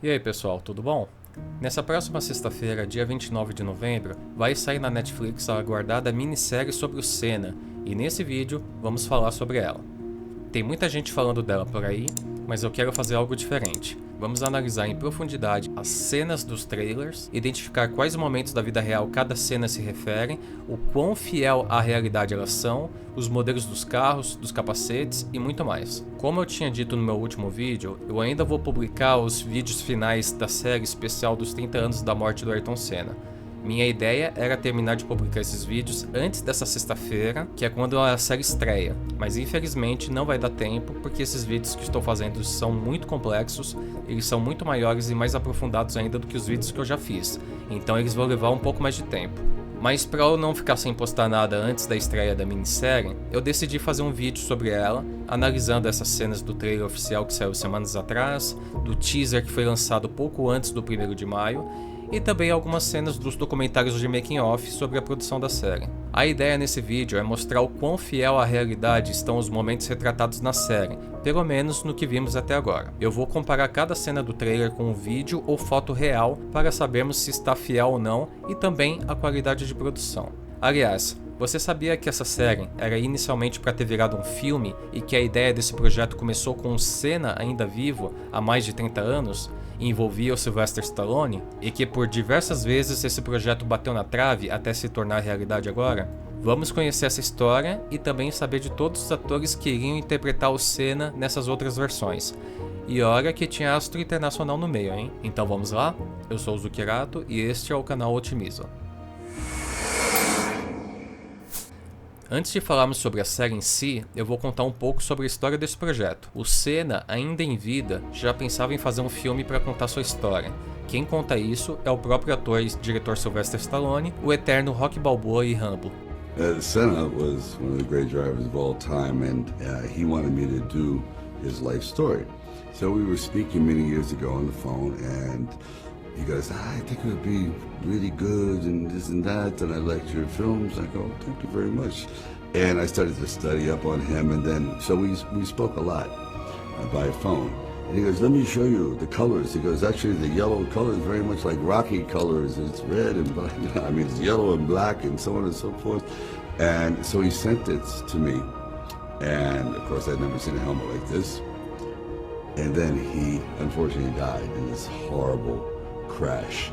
E aí pessoal, tudo bom? Nessa próxima sexta-feira, dia 29 de novembro, vai sair na Netflix a aguardada minissérie sobre o Senna, e nesse vídeo vamos falar sobre ela. Tem muita gente falando dela por aí, mas eu quero fazer algo diferente. Vamos analisar em profundidade as cenas dos trailers, identificar quais momentos da vida real cada cena se refere, o quão fiel à realidade elas são, os modelos dos carros, dos capacetes e muito mais. Como eu tinha dito no meu último vídeo, eu ainda vou publicar os vídeos finais da série especial dos 30 anos da morte do Ayrton Senna. Minha ideia era terminar de publicar esses vídeos antes dessa sexta-feira, que é quando a série estreia, mas infelizmente não vai dar tempo porque esses vídeos que estou fazendo são muito complexos, eles são muito maiores e mais aprofundados ainda do que os vídeos que eu já fiz, então eles vão levar um pouco mais de tempo. Mas para eu não ficar sem postar nada antes da estreia da minissérie, eu decidi fazer um vídeo sobre ela, analisando essas cenas do trailer oficial que saiu semanas atrás, do teaser que foi lançado pouco antes do 1º de maio, e também algumas cenas dos documentários de making off sobre a produção da série. A ideia nesse vídeo é mostrar o quão fiel à realidade estão os momentos retratados na série, pelo menos no que vimos até agora. Eu vou comparar cada cena do trailer com um vídeo ou foto real para sabermos se está fiel ou não e também a qualidade de produção. Aliás, você sabia que essa série era inicialmente para ter virado um filme e que a ideia desse projeto começou com o Senna ainda vivo há mais de 30 anos e envolvia o Sylvester Stallone? E que por diversas vezes esse projeto bateu na trave até se tornar realidade agora? Vamos conhecer essa história e também saber de todos os atores que iriam interpretar o Senna nessas outras versões. E olha que tinha astro internacional no meio, hein? Então vamos lá? Eu sou o Zuccherato e este é o canal Otimiza. Antes de falarmos sobre a série em si, eu vou contar um pouco sobre a história desse projeto. O Senna, ainda em vida, já pensava em fazer um filme para contar sua história. Quem conta isso é o próprio ator e diretor Sylvester Stallone, o eterno Rocky Balboa e Rambo. Senna was one of the great drivers of all time, and he wanted me to do his life story. So we were speaking many years ago on the phone, and he goes, I think it would be really good and this and that, and I liked your films. I go, thank you very much. And I started to study up on him, and then, so we spoke a lot by phone. And he goes, let me show you the colors. He goes, actually the yellow color is very much like Rocky colors. It's red and black, I mean it's yellow and black and so on and so forth. And so he sent it to me. And of course I'd never seen a helmet like this. And then he unfortunately died in this horrible crash.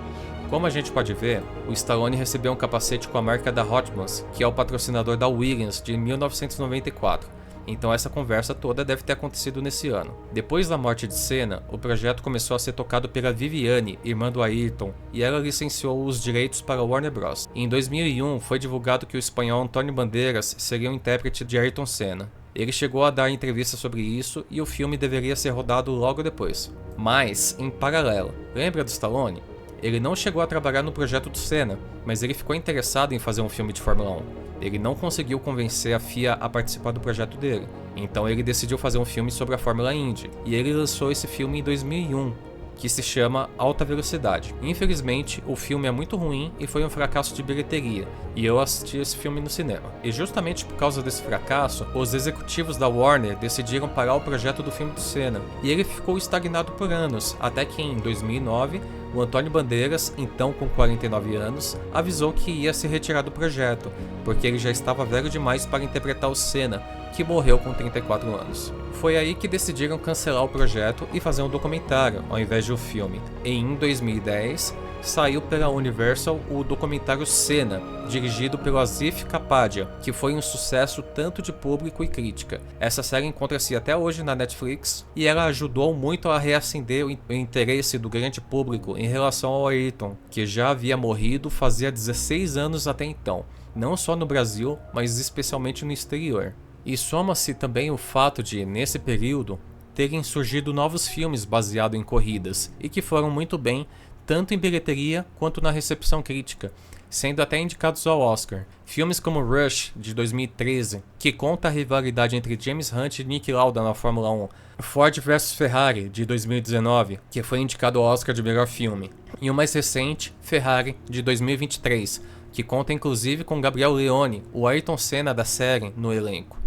Como a gente pode ver, o Stallone recebeu um capacete com a marca da Hotmans, que é o patrocinador da Williams, de 1994. Então essa conversa toda deve ter acontecido nesse ano. Depois da morte de Senna, o projeto começou a ser tocado pela Viviane, irmã do Ayrton, e ela licenciou os direitos para a Warner Bros. Em 2001 foi divulgado que o espanhol Antonio Banderas seria o intérprete de Ayrton Senna. Ele chegou a dar entrevista sobre isso e o filme deveria ser rodado logo depois. Mas, em paralelo, lembra do Stallone? Ele não chegou a trabalhar no projeto do Senna, mas ele ficou interessado em fazer um filme de Fórmula 1. Ele não conseguiu convencer a FIA a participar do projeto dele, então ele decidiu fazer um filme sobre a Fórmula Indy, e ele lançou esse filme em 2001, que se chama Alta Velocidade. Infelizmente, o filme é muito ruim e foi um fracasso de bilheteria, e eu assisti esse filme no cinema. E justamente por causa desse fracasso, os executivos da Warner decidiram parar o projeto do filme do Senna, e ele ficou estagnado por anos, até que em 2009, o Antônio Bandeiras, então com 49 anos, avisou que ia se retirar do projeto, porque ele já estava velho demais para interpretar o Senna, que morreu com 34 anos. Foi aí que decidiram cancelar o projeto e fazer um documentário, ao invés de um filme. E em 2010, saiu pela Universal o documentário Senna, dirigido pelo Asif Kapadia, que foi um sucesso tanto de público e crítica. Essa série encontra-se até hoje na Netflix e ela ajudou muito a reacender o interesse do grande público em relação ao Ayrton, que já havia morrido fazia 16 anos até então, não só no Brasil, mas especialmente no exterior. E soma-se também o fato de, nesse período, terem surgido novos filmes baseados em corridas e que foram muito bem, tanto em bilheteria quanto na recepção crítica, sendo até indicados ao Oscar. Filmes como Rush, de 2013, que conta a rivalidade entre James Hunt e Niki Lauda na Fórmula 1, Ford vs Ferrari, de 2019, que foi indicado ao Oscar de melhor filme, e o mais recente, Ferrari, de 2023, que conta inclusive com Gabriel Leone, o Ayrton Senna da série, no elenco.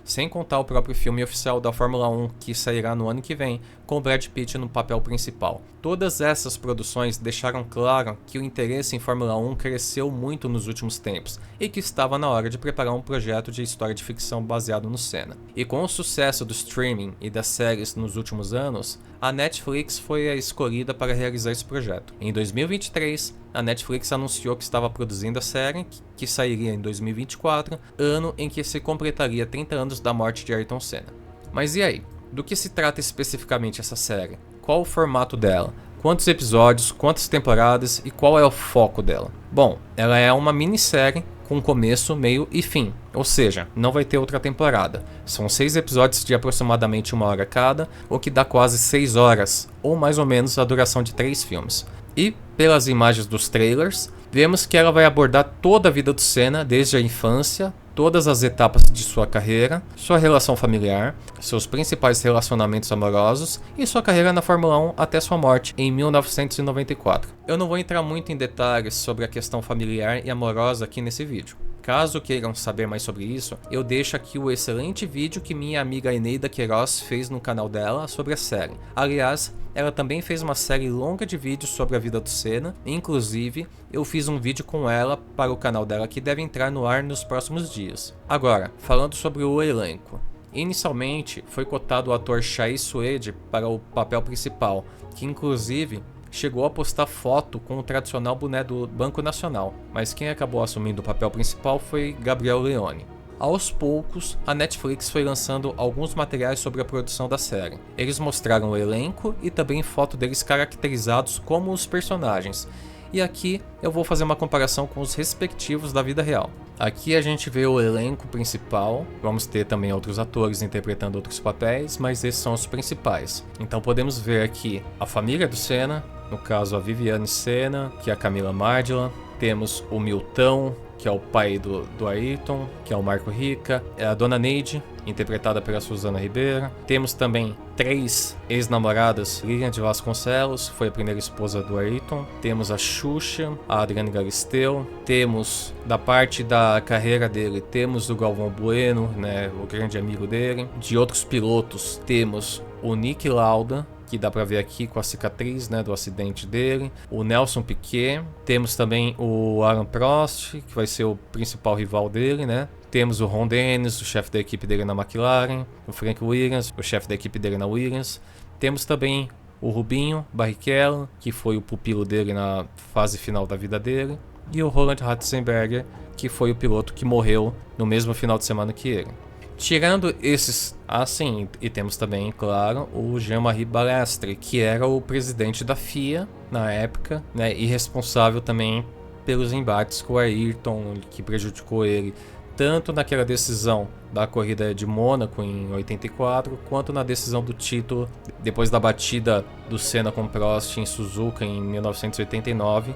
Sem contar o próprio filme oficial da Fórmula 1, que sairá no ano que vem, com Brad Pitt no papel principal. Todas essas produções deixaram claro que o interesse em Fórmula 1 cresceu muito nos últimos tempos e que estava na hora de preparar um projeto de história de ficção baseado no Senna. E com o sucesso do streaming e das séries nos últimos anos, a Netflix foi a escolhida para realizar esse projeto. Em 2023, a Netflix anunciou que estava produzindo a série, que sairia em 2024, ano em que se completaria 30 anos da morte de Ayrton Senna. Mas e aí? Do que se trata especificamente essa série? Qual o formato dela? Quantos episódios? Quantas temporadas? E qual é o foco dela? Bom, ela é uma minissérie com começo, meio e fim. Ou seja, não vai ter outra temporada. São 6 episódios de aproximadamente 1 hora cada, o que dá quase 6 horas, ou mais ou menos a duração de 3 filmes. E, pelas imagens dos trailers, vemos que ela vai abordar toda a vida do Senna, desde a infância, todas as etapas de sua carreira, sua relação familiar, seus principais relacionamentos amorosos e sua carreira na Fórmula 1 até sua morte em 1994. Eu não vou entrar muito em detalhes sobre a questão familiar e amorosa aqui nesse vídeo. Caso queiram saber mais sobre isso, eu deixo aqui o excelente vídeo que minha amiga Eneida Queiroz fez no canal dela sobre a série. Aliás, ela também fez uma série longa de vídeos sobre a vida do Senna, inclusive eu fiz um vídeo com ela para o canal dela que deve entrar no ar nos próximos dias. Agora, falando sobre o elenco. Inicialmente foi cotado o ator Chai Suede para o papel principal, que inclusive chegou a postar foto com o tradicional boné do Banco Nacional, mas quem acabou assumindo o papel principal foi Gabriel Leone. Aos poucos, a Netflix foi lançando alguns materiais sobre a produção da série. Eles mostraram o elenco e também foto deles caracterizados como os personagens. E aqui eu vou fazer uma comparação com os respectivos da vida real. Aqui a gente vê o elenco principal, vamos ter também outros atores interpretando outros papéis, mas esses são os principais. Então podemos ver aqui a família do Senna, no caso a Viviane Senna, que é a Camila Mardila, temos o Milton, que é o pai do Ayrton, que é o Marco Rica, é a Dona Neide, interpretada pela Suzana Ribeiro. Temos também 3 ex-namoradas, Lilian de Vasconcelos, foi a primeira esposa do Ayrton. Temos a Xuxa, a Adriane Galisteu. Temos, da parte da carreira dele, temos o Galvão Bueno, né, o grande amigo dele. De outros pilotos, temos o Niki Lauda, que dá pra ver aqui com a cicatriz, né, do acidente dele. O Nelson Piquet. Temos também o Alain Prost, que vai ser o principal rival dele, né. Temos o Ron Dennis, o chefe da equipe dele na McLaren. O Frank Williams, o chefe da equipe dele na Williams. Temos também o Rubinho Barrichello, que foi o pupilo dele na fase final da vida dele. E o Roland Ratzenberger, que foi o piloto que morreu no mesmo final de semana que ele. Tirando esses, assim, e temos também, claro, o Jean-Marie Balestre, que era o presidente da FIA na época, né, e responsável também pelos embates com o Ayrton, que prejudicou ele tanto naquela decisão da corrida de Mônaco em 84, quanto na decisão do título depois da batida do Senna com Prost em Suzuka em 1989,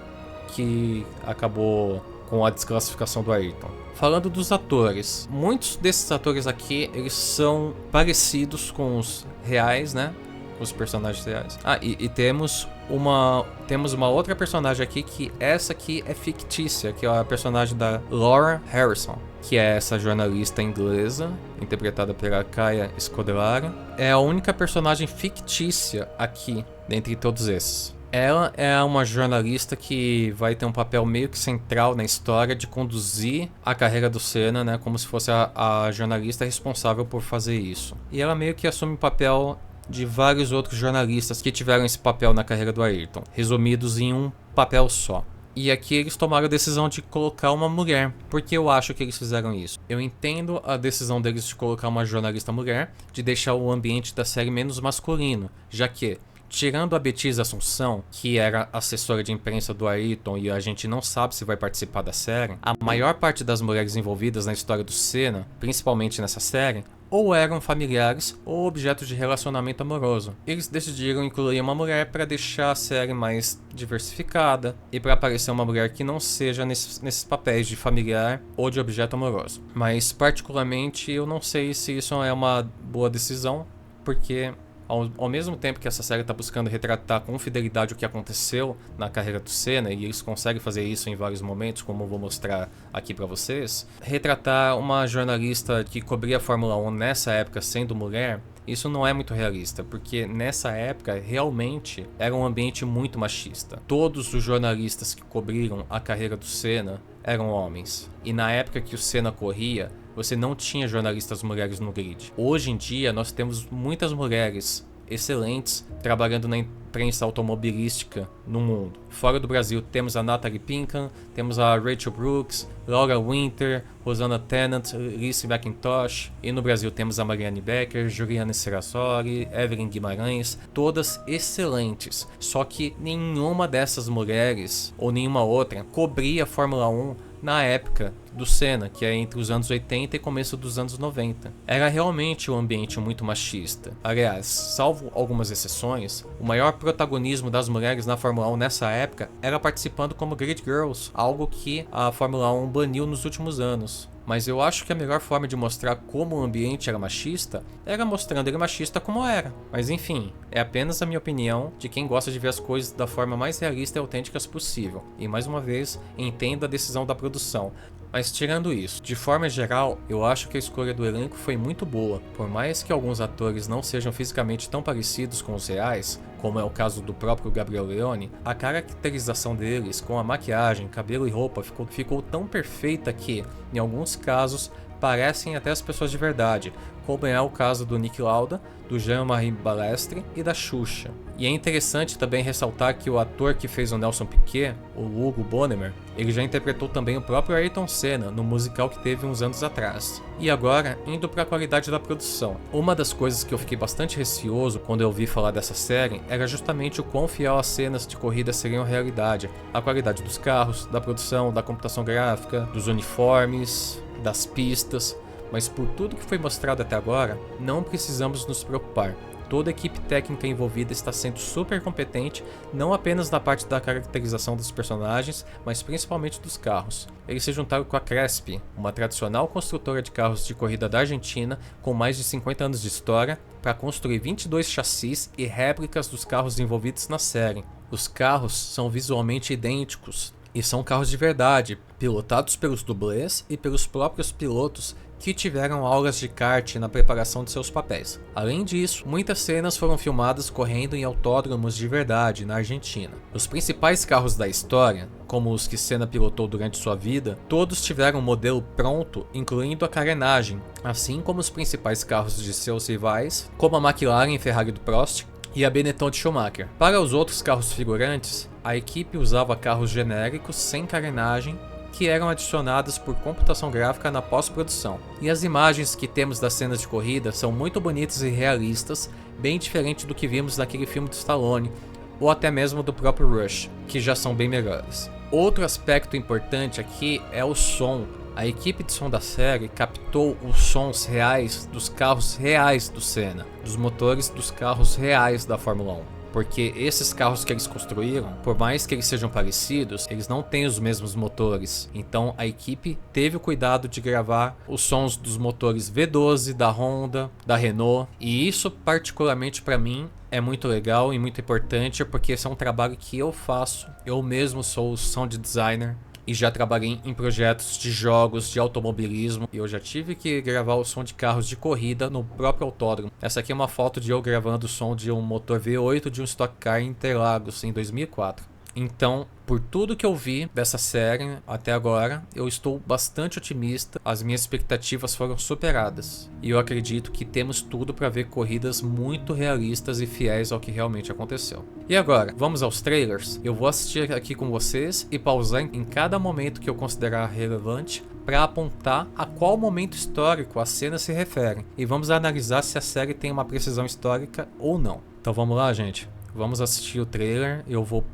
que acabou com a desclassificação do Ayrton. Falando dos atores, muitos desses atores aqui, eles são parecidos com os reais, né? Os personagens reais. E temos uma outra personagem aqui, que essa aqui é fictícia, que é a personagem da Laura Harrison, que é essa jornalista inglesa, interpretada pela Kaya Scodelario. É a única personagem fictícia aqui, dentre todos esses. Ela é uma jornalista que vai ter um papel meio que central na história de conduzir a carreira do Senna, né, como se fosse a jornalista responsável por fazer isso. E ela meio que assume o papel de vários outros jornalistas que tiveram esse papel na carreira do Ayrton, resumidos em um papel só. E aqui eles tomaram a decisão de colocar uma mulher. Por que eu acho que eles fizeram isso? Eu entendo a decisão deles de colocar uma jornalista mulher, de deixar o ambiente da série menos masculino, já que tirando a Beatriz Assunção, que era assessora de imprensa do Ayrton e a gente não sabe se vai participar da série, a maior parte das mulheres envolvidas na história do Senna, principalmente nessa série, ou eram familiares ou objetos de relacionamento amoroso. Eles decidiram incluir uma mulher para deixar a série mais diversificada e para aparecer uma mulher que não seja nesses papéis de familiar ou de objeto amoroso. Mas particularmente eu não sei se isso é uma boa decisão, porque ao mesmo tempo que essa série está buscando retratar com fidelidade o que aconteceu na carreira do Senna, e eles conseguem fazer isso em vários momentos, como eu vou mostrar aqui para vocês, retratar uma jornalista que cobria a Fórmula 1 nessa época sendo mulher Isso não é muito realista, porque nessa época realmente era um ambiente muito machista. Todos os jornalistas que cobriram a carreira do Senna eram homens. E na época que o Senna corria, você não tinha jornalistas mulheres no grid. Hoje em dia nós temos muitas mulheres excelentes trabalhando na imprensa automobilística no mundo. Fora do Brasil temos a Natalie Pinkham, temos a Rachel Brooks, Laura Winter, Rosanna Tennant, Lizzie McIntosh, e no Brasil temos a Marianne Becker, Juliana Serasoli, Evelyn Guimarães, todas excelentes. Só que nenhuma dessas mulheres ou nenhuma outra cobria a Fórmula 1 na época do Senna, que é entre os anos 80 e começo dos anos 90. Era realmente um ambiente muito machista. Aliás, salvo algumas exceções, o maior protagonismo das mulheres na Fórmula 1 nessa época era participando como Grid Girls, algo que a Fórmula 1 baniu nos últimos anos. Mas eu acho que a melhor forma de mostrar como o ambiente era machista era mostrando ele machista como era. Mas enfim, é apenas a minha opinião de quem gosta de ver as coisas da forma mais realista e autêntica possível. E mais uma vez, entenda a decisão da produção. Mas tirando isso, de forma geral, eu acho que a escolha do elenco foi muito boa. Por mais que alguns atores não sejam fisicamente tão parecidos com os reais, como é o caso do próprio Gabriel Leone, a caracterização deles com a maquiagem, cabelo e roupa ficou tão perfeita que, em alguns casos, parecem até as pessoas de verdade, como é o caso do Nick Lauda, do Jean-Marie Balestre e da Xuxa. E é interessante também ressaltar que o ator que fez o Nelson Piquet, o Hugo Bonnemer, ele já interpretou também o próprio Ayrton Senna no musical que teve uns anos atrás. E agora, indo para a qualidade da produção. Uma das coisas que eu fiquei bastante receoso quando eu ouvi falar dessa série era justamente o quão fiel as cenas de corrida seriam realidade. A qualidade dos carros, da produção, da computação gráfica, dos uniformes, das pistas. Mas por tudo que foi mostrado até agora, não precisamos nos preocupar. Toda a equipe técnica envolvida está sendo super competente, não apenas na parte da caracterização dos personagens, mas principalmente dos carros. Eles se juntaram com a Crespi, uma tradicional construtora de carros de corrida da Argentina, com mais de 50 anos de história, para construir 22 chassis e réplicas dos carros envolvidos na série. Os carros são visualmente idênticos, e são carros de verdade, pilotados pelos dublês e pelos próprios pilotos que tiveram aulas de kart na preparação de seus papéis. Além disso, muitas cenas foram filmadas correndo em autódromos de verdade na Argentina. Os principais carros da história, como os que Senna pilotou durante sua vida, todos tiveram um modelo pronto, incluindo a carenagem, assim como os principais carros de seus rivais, como a McLaren e Ferrari do Prost, e a Benetton de Schumacher. Para os outros carros figurantes, a equipe usava carros genéricos sem carenagem, que eram adicionadas por computação gráfica na pós-produção. E as imagens que temos das cenas de corrida são muito bonitas e realistas, bem diferente do que vimos naquele filme do Stallone, ou até mesmo do próprio Rush, que já são bem melhores. Outro aspecto importante aqui é o som. A equipe de som da série captou os sons reais dos carros reais do Senna, dos motores dos carros reais da Fórmula 1. Porque esses carros que eles construíram, por mais que eles sejam parecidos, eles não têm os mesmos motores. Então a equipe teve o cuidado de gravar os sons dos motores V12 da Honda, da Renault. E isso particularmente para mim é muito legal e muito importante, porque esse é um trabalho que eu faço. Eu mesmo sou sound designer e já trabalhei em projetos de jogos de automobilismo, e eu já tive que gravar o som de carros de corrida no próprio autódromo. Essa aqui é uma foto de eu gravando o som de um motor V8 de um Stock Car em Interlagos em 2004. Então, por tudo que eu vi dessa série até agora, eu estou bastante otimista, as minhas expectativas foram superadas. E eu acredito que temos tudo para ver corridas muito realistas e fiéis ao que realmente aconteceu. E agora, vamos aos trailers? Eu vou assistir aqui com vocês e pausar em cada momento que eu considerar relevante para apontar a qual momento histórico as cenas se referem. E vamos analisar se a série tem uma precisão histórica ou não. Então vamos lá, gente. Vamos assistir o trailer e eu vou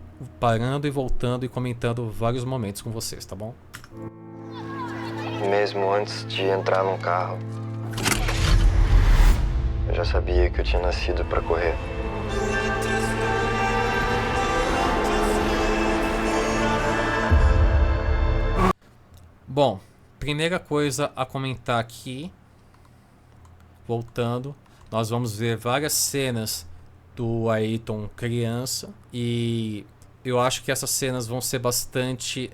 parando e voltando e comentando vários momentos com vocês, tá bom? Mesmo antes de entrar num carro, eu já sabia que eu tinha nascido para correr. Bom, primeira coisa a comentar aqui, voltando, nós vamos ver várias cenas do Ayrton criança, e eu acho que essas cenas vão ser bastante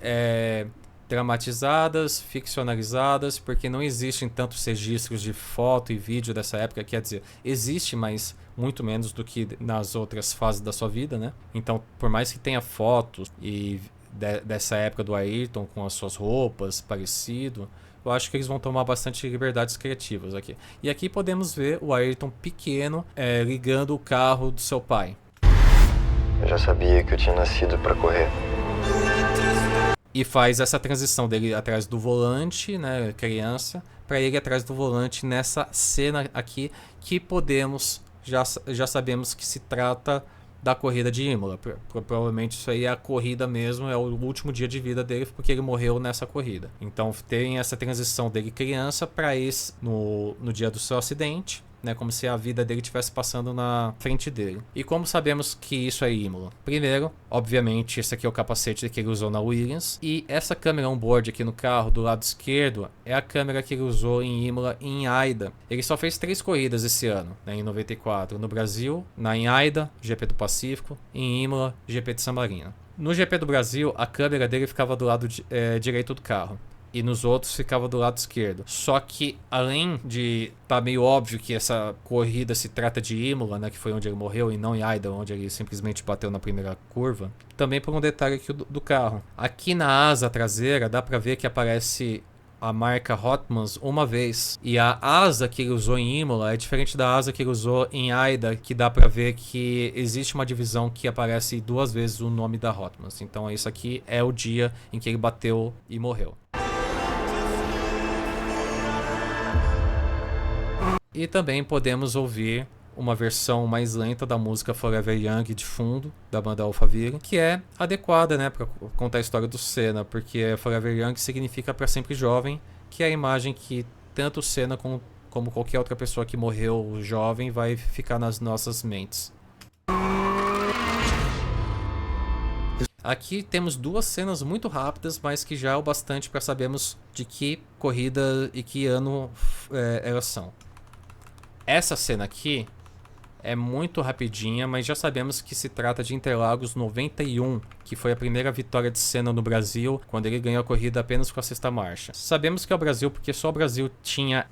dramatizadas, ficcionalizadas, porque não existem tantos registros de foto e vídeo dessa época. Quer dizer, existe, mas muito menos do que nas outras fases da sua vida, né? Então, por mais que tenha fotos e dessa época do Ayrton com as suas roupas parecido, eu acho que eles vão tomar bastante liberdades criativas aqui. E aqui podemos ver o Ayrton pequeno ligando o carro do seu pai. Eu já sabia que eu tinha nascido para correr. E faz essa transição dele atrás do volante, né, criança, para ele atrás do volante nessa cena aqui que podemos, já sabemos que se trata da corrida de Imola. Provavelmente isso aí é a corrida mesmo, é o último dia de vida dele, porque ele morreu nessa corrida. Então tem essa transição dele criança para esse no dia do seu acidente, né, como se a vida dele estivesse passando na frente dele. E como sabemos que isso é Imola? Primeiro, obviamente, esse aqui é o capacete que ele usou na Williams. E essa câmera on-board aqui no carro, do lado esquerdo, é a câmera que ele usou em Imola e em Aida. Ele só fez 3 corridas esse ano, né, em 94. No Brasil, em Aida, GP do Pacífico, e em Imola, GP de San Marino. No GP do Brasil, a câmera dele ficava do lado direito do carro. E nos outros ficava do lado esquerdo. Só que, além de tá meio óbvio que essa corrida se trata de Imola, né, que foi onde ele morreu, e não em Aida, onde ele simplesmente bateu na primeira curva, também por um detalhe aqui do carro. Aqui na asa traseira dá pra ver que aparece a marca Hotmans uma vez. E a asa que ele usou em Imola é diferente da asa que ele usou em Aida, que dá pra ver que existe uma divisão que aparece 2 vezes o nome da Hotmans. Então isso aqui é o dia em que ele bateu e morreu. E também podemos ouvir uma versão mais lenta da música Forever Young de fundo, da banda Alphaville, que é adequada, né, para contar a história do Senna, porque Forever Young significa para sempre jovem, que é a imagem que tanto o Senna como qualquer outra pessoa que morreu jovem vai ficar nas nossas mentes. Aqui temos 2 cenas muito rápidas, mas que já é o bastante para sabermos de que corrida e que ano elas são. Essa cena aqui é muito rapidinha, mas já sabemos que se trata de Interlagos 91, que foi a primeira vitória de Senna no Brasil, quando ele ganhou a corrida apenas com a 6ª marcha. Sabemos que é o Brasil porque só o Brasil tinha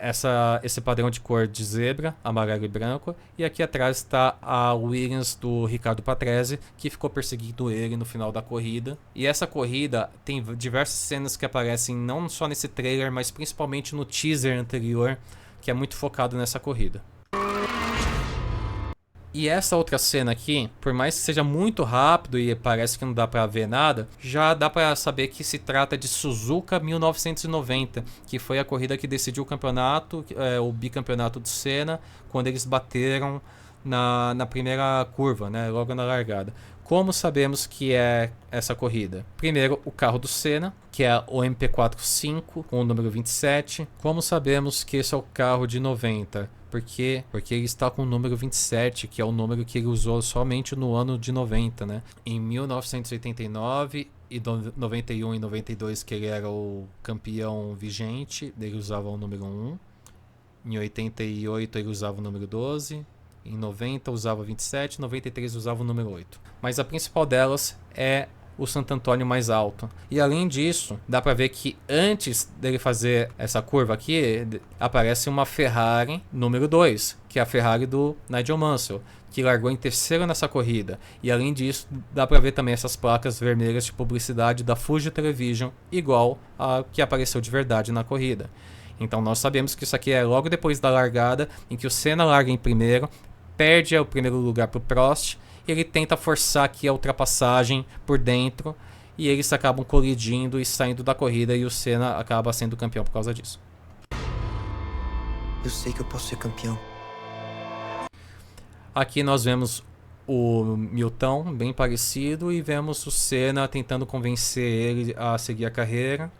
esse padrão de cor de zebra, amarelo e branco, e aqui atrás está a Williams do Riccardo Patrese, que ficou perseguindo ele no final da corrida. E essa corrida tem diversas cenas que aparecem não só nesse trailer, mas principalmente no teaser anterior, que é muito focado nessa corrida. E essa outra cena aqui, por mais que seja muito rápido e parece que não dá pra ver nada, já dá pra saber que se trata de Suzuka 1990, que foi a corrida que decidiu o campeonato, o bicampeonato do Senna, quando eles bateram na primeira curva, né, logo na largada. Como sabemos que é essa corrida? Primeiro, o carro do Senna, que é o MP45 com o número 27. Como sabemos que esse é o carro de 90? Porque ele está com o número 27, que é o número que ele usou somente no ano de 90, né? Em 1989 e 91 e 92, que ele era o campeão vigente, ele usava o número 1. Em 88 ele usava o número 12. Em 90 usava 27, em 93 usava o número 8. Mas a principal delas é o Santo Antônio mais alto. E além disso, dá pra ver que antes dele fazer essa curva aqui, aparece uma Ferrari número 2, que é a Ferrari do Nigel Mansell, que largou em terceiro nessa corrida. E além disso, dá pra ver também essas placas vermelhas de publicidade da Fuji Television, igual a que apareceu de verdade na corrida. Então nós sabemos que isso aqui é logo depois da largada, em que o Senna larga em primeiro, perde o primeiro lugar para o Prost, e ele tenta forçar aqui a ultrapassagem por dentro, e eles acabam colidindo e saindo da corrida, e o Senna acaba sendo campeão por causa disso. Eu sei que eu posso ser campeão. Aqui nós vemos o Milton, bem parecido, e vemos o Senna tentando convencer ele a seguir a carreira.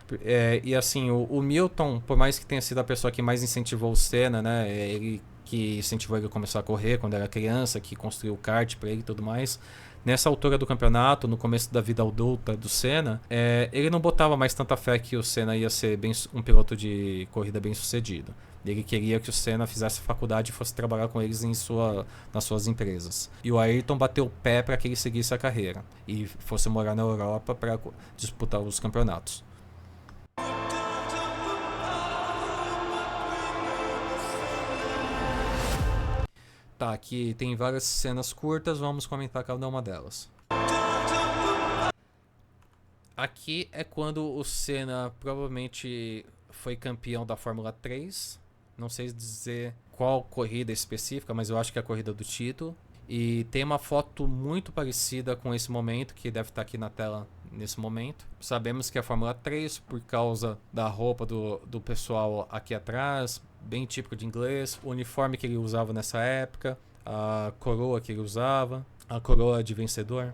E assim, o Milton, por mais que tenha sido a pessoa que mais incentivou o Senna, né, ele que incentivou ele a começar a correr quando era criança, que construiu o kart para ele e tudo mais. Nessa altura do campeonato, no começo da vida adulta do Senna, ele não botava mais tanta fé que o Senna ia ser um piloto de corrida bem sucedido. Ele queria que o Senna fizesse faculdade e fosse trabalhar com eles nas suas empresas. E o Ayrton bateu o pé para que ele seguisse a carreira e fosse morar na Europa para disputar os campeonatos. Tá, aqui tem várias cenas curtas, vamos comentar cada uma delas. Aqui é quando o Senna provavelmente foi campeão da Fórmula 3. Não sei dizer qual corrida específica, mas eu acho que é a corrida do título. E tem uma foto muito parecida com esse momento, que deve estar aqui na tela nesse momento. Sabemos que é a Fórmula 3 por causa da roupa do pessoal aqui atrás, bem típico de inglês, o uniforme que ele usava nessa época, a coroa que ele usava, a coroa de vencedor.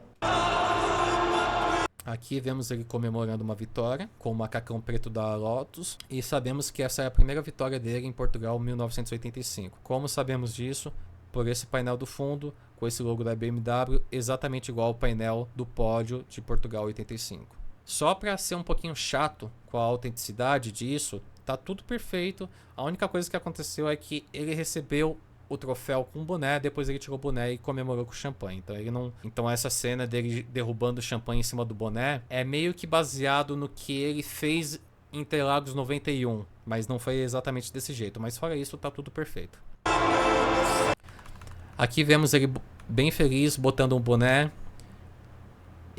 Aqui vemos ele comemorando uma vitória com o macacão preto da Lotus, e sabemos que essa é a primeira vitória dele em Portugal em 1985. Como sabemos disso? Por esse painel do fundo, com esse logo da BMW, exatamente igual ao painel do pódio de Portugal 85. Só para ser um pouquinho chato com a autenticidade disso, tá tudo perfeito. A única coisa que aconteceu é que ele recebeu o troféu com o boné, depois ele tirou o boné e comemorou com o champanhe. Então essa cena dele derrubando o champanhe em cima do boné é meio que baseado no que ele fez em Interlagos 91, mas não foi exatamente desse jeito. Mas fora isso, tá tudo perfeito. Aqui vemos ele bem feliz botando um boné.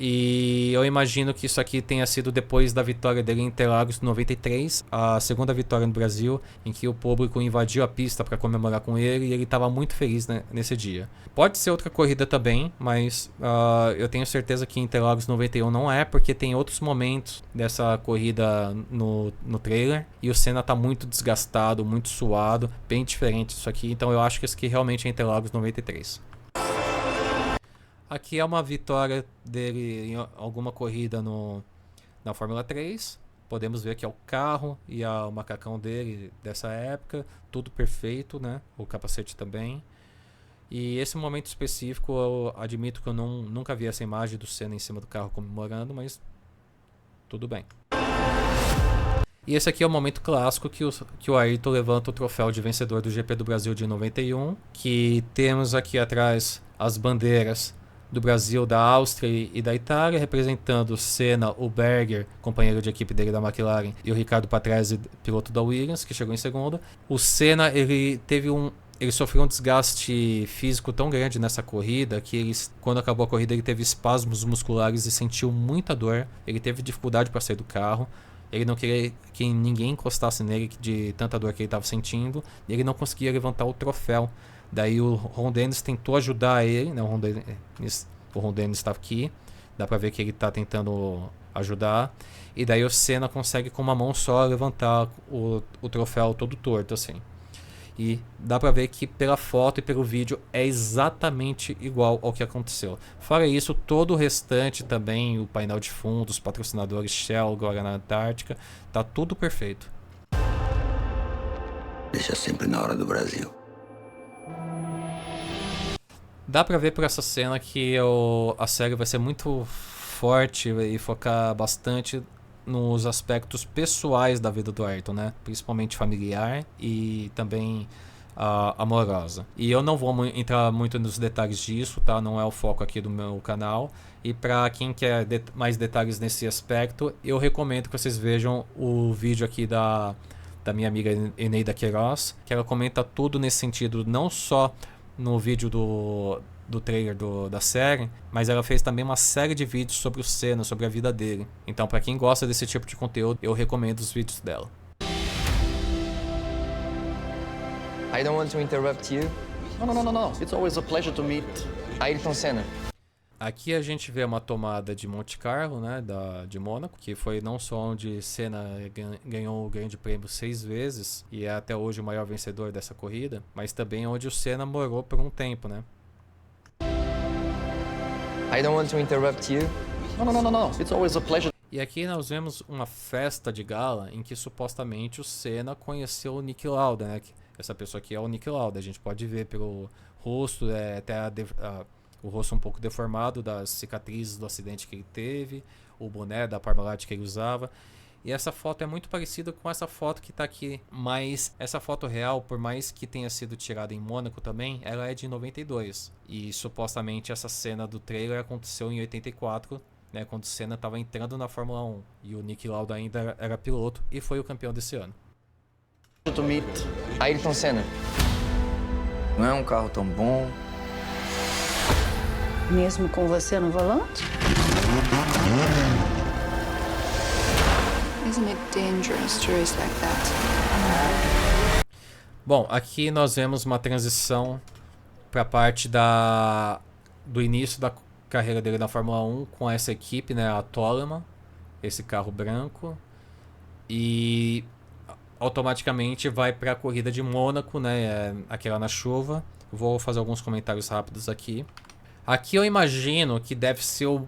E eu imagino que isso aqui tenha sido depois da vitória dele em Interlagos 93, a segunda vitória no Brasil, em que o público invadiu a pista para comemorar com ele e ele estava muito feliz, né, nesse dia. Pode ser outra corrida também, mas eu tenho certeza que Interlagos 91 não é, porque tem outros momentos dessa corrida no trailer e o Senna está muito desgastado, muito suado, bem diferente disso aqui, então eu acho que isso aqui realmente é Interlagos 93. Aqui é uma vitória dele em alguma corrida na Fórmula 3. Podemos ver que é o carro e o macacão dele dessa época. Tudo perfeito, né? O capacete também. E esse momento específico, eu admito que eu nunca vi essa imagem do Senna em cima do carro comemorando, mas tudo bem. E esse aqui é o momento clássico que o Ayrton levanta o troféu de vencedor do GP do Brasil de 91. Que temos aqui atrás as bandeiras do Brasil, da Áustria e da Itália, representando o Senna, o Berger, companheiro de equipe dele da McLaren, e o Riccardo Patrese, piloto da Williams, que chegou em segundo. O Senna, ele sofreu um desgaste físico tão grande nessa corrida que quando acabou a corrida ele teve espasmos musculares e sentiu muita dor. Ele teve dificuldade para sair do carro. Ele não queria que ninguém encostasse nele de tanta dor que ele estava sentindo. E ele não conseguia levantar o troféu. Daí o Ron Dennis tentou ajudar ele, né? O Ron Dennis está aqui, dá pra ver que ele está tentando ajudar. E daí o Senna consegue com uma mão só levantar o troféu todo torto assim. E dá pra ver que pela foto e pelo vídeo é exatamente igual ao que aconteceu. Fora isso, todo o restante também, o painel de fundo, os patrocinadores Shell, Guaraná Antártica, tá tudo perfeito. Deixa sempre na hora do Brasil. Dá pra ver por essa cena que a série vai ser muito forte e focar bastante nos aspectos pessoais da vida do Ayrton, né? Principalmente familiar e também amorosa. E eu não vou entrar muito nos detalhes disso, tá? Não é o foco aqui do meu canal. E para quem quer mais detalhes nesse aspecto, eu recomendo que vocês vejam o vídeo aqui da minha amiga Eneida Queiroz, que ela comenta tudo nesse sentido, não só no vídeo do trailer da série, mas ela fez também uma série de vídeos sobre o Senna, sobre a vida dele. Então, para quem gosta desse tipo de conteúdo, eu recomendo os vídeos dela. I don't want to interrupt you. No. It's always a pleasure to meet Ayrton Senna. Aqui a gente vê uma tomada de Monte Carlo, né, de Mônaco, que foi não só onde Senna ganhou o grande prêmio 6 vezes e é até hoje o maior vencedor dessa corrida, mas também onde o Senna morou por um tempo, né? I don't want to interrupt you. No. It's always a pleasure. E aqui nós vemos uma festa de gala em que supostamente o Senna conheceu o Niki Lauda, né? Essa pessoa aqui é o Niki Lauda, a gente pode ver pelo rosto, até o rosto um pouco deformado das cicatrizes do acidente que ele teve, o boné da Parmalat que ele usava. E essa foto é muito parecida com essa foto que está aqui, mas essa foto real, por mais que tenha sido tirada em Mônaco também, ela é de 92. E supostamente essa cena do trailer aconteceu em 84, né, quando o Senna estava entrando na Fórmula 1 e o Niki Lauda ainda era piloto e foi o campeão desse ano. To meet Ayrton Senna. Não é um carro tão bom. Mesmo com você no volante? Isn't it dangerous to race like that? Bom, aqui nós vemos uma transição para a parte do início da carreira dele na Fórmula 1 com essa equipe, né, a Toleman, esse carro branco, e automaticamente vai para a corrida de Mônaco, né, aquela na chuva. Vou fazer alguns comentários rápidos aqui. Aqui eu imagino que deve ser o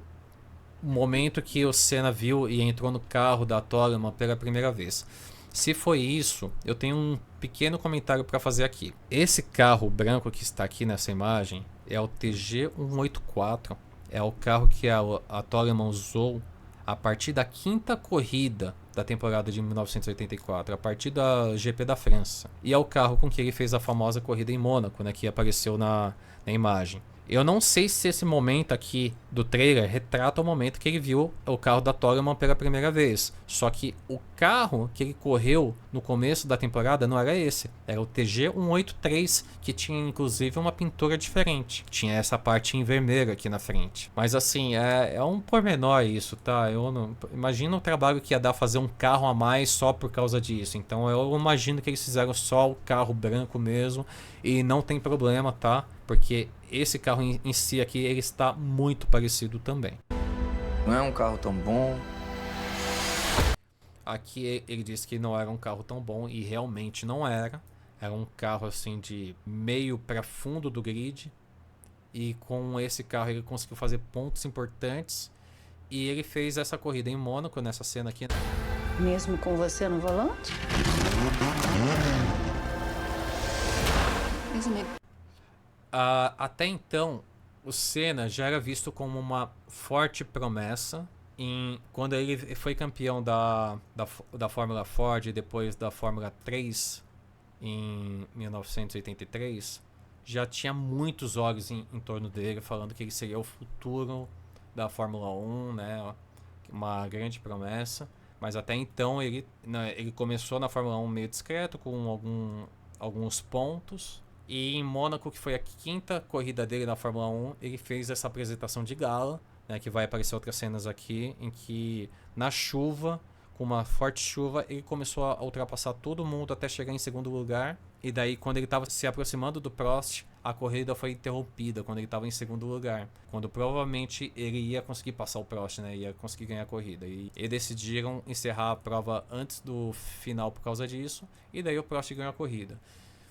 momento que o Senna viu e entrou no carro da Toleman pela primeira vez. Se foi isso, eu tenho um pequeno comentário para fazer aqui. Esse carro branco que está aqui nessa imagem é o TG184. É o carro que a Toleman usou a partir da quinta corrida da temporada de 1984, a partir da GP da França. E é o carro com que ele fez a famosa corrida em Mônaco, né, que apareceu na imagem. Eu não sei se esse momento aqui do trailer retrata o momento que ele viu o carro da Toleman pela primeira vez. Só que o carro que ele correu no começo da temporada não era esse. Era o TG183, que tinha inclusive uma pintura diferente. Tinha essa parte em vermelho aqui na frente. Mas assim, é um pormenor isso, tá? Eu não imagino o trabalho que ia dar fazer um carro a mais só por causa disso. Então eu imagino que eles fizeram só o carro branco mesmo. E não tem problema, tá? Porque esse carro em si aqui, ele está muito parecido também. Não é um carro tão bom. Aqui ele disse que não era um carro tão bom e realmente não era. Era um carro assim de meio para fundo do grid. E com esse carro ele conseguiu fazer pontos importantes. E ele fez essa corrida em Mônaco, nessa cena aqui. Mesmo com você no volante? Isn't it? Até então, o Senna já era visto como uma forte promessa. Quando ele foi campeão da Fórmula Ford e depois da Fórmula 3 em 1983, já tinha muitos olhos em torno dele, falando que ele seria o futuro da Fórmula 1, né? Uma grande promessa. Mas até então ele começou na Fórmula 1 meio discreto, com alguns pontos. E em Mônaco, que foi a quinta corrida dele na Fórmula 1, ele fez essa apresentação de gala, né, que vai aparecer outras cenas aqui, em que na chuva, com uma forte chuva, ele começou a ultrapassar todo mundo até chegar em segundo lugar. E daí, quando ele estava se aproximando do Prost, a corrida foi interrompida quando ele estava em segundo lugar. Quando provavelmente ele ia conseguir passar o Prost, né, ia conseguir ganhar a corrida. E eles decidiram encerrar a prova antes do final por causa disso, e daí o Prost ganhou a corrida.